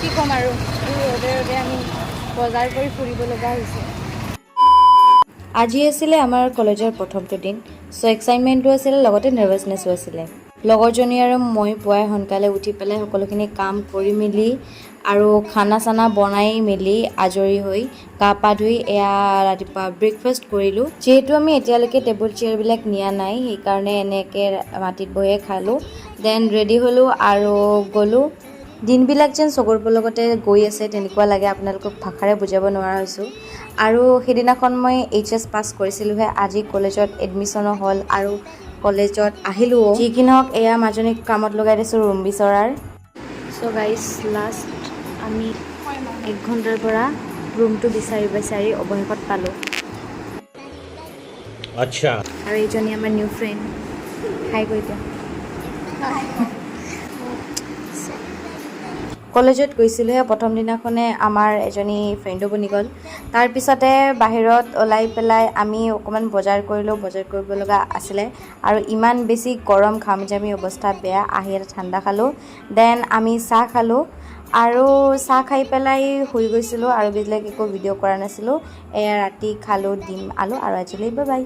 কি ক'ম আৰু ৰ'দে ৰ'দে আমি বজাৰ কৰি ফুৰিব লগা হৈছে। আজি আছিলে আমাৰ কলেজৰ প্ৰথমটো দিন। চ' এক্সাইটমেণ্টো আছিলে, লগতে নাৰ্ভাছনেছো আছিলে। লগৰজনী আৰু মই পুৱাই সোনকালে উঠি পেলাই সকলোখিনি কাম কৰি মেলি আৰু খানা চানা বনাই মেলি আজৰি হৈ গা পা ধুই এয়া ৰাতিপুৱা ব্ৰেকফাষ্ট কৰিলোঁ। যিহেতু আমি এতিয়ালৈকে টেবুল চেয়াৰবিলাক নিয়া নাই, সেইকাৰণে এনেকৈ মাটিত বহিয়ে খালোঁ। দেন ৰেডি হ'লোঁ আৰু গ'লোঁ। দিনবিলাক যেন চকুৰ পলকতে গৈ আছে তেনেকুৱা লাগে, আপোনালোকক ভাষাৰে বুজাব নোৱাৰা হৈছোঁ। আৰু সেইদিনাখন মই HS পাছ কৰিছিলোঁহে, আজি কলেজত এডমিশ্যনো হ'ল আৰু কলেজত আহিলোঁ। যি কি নহওক এয়া মাজনীক কামত লগাই দিছোঁ ৰুম বিচৰাৰ। চ' গাইজ লাষ্ট আমি 1 ঘণ্টাৰ পৰা ৰুমটো বিচাৰি বিচাৰি অৱশেষত পালোঁ। আচ্ছা। আৰু এইজনী আমাৰ নিউ ফ্ৰেণ্ড। হাই কৈ দিয়া। কলেজত গৈছিলোঁহে, প্ৰথম দিনাখনে আমাৰ এজনী ফ্ৰেণ্ডো বনি গ'ল। তাৰপিছতে বাহিৰত ওলাই পেলাই আমি অকণমান বজাৰ কৰিলোঁ, বজাৰ কৰিব লগা আছিলে আৰু ইমান বেছি গৰম, ঘামজামি অৱস্থা বেয়া। আহি এটা ঠাণ্ডা খালোঁ, দেন আমি চাহ খালোঁ আৰু চাহ খাই পেলাই শুই গৈছিলোঁ আৰু বেলেগ একো ভিডিঅ' কৰা নাছিলোঁ। এয়া ৰাতি খালোঁ ডিম আলু আৰু আজিলৈ বাই বাই।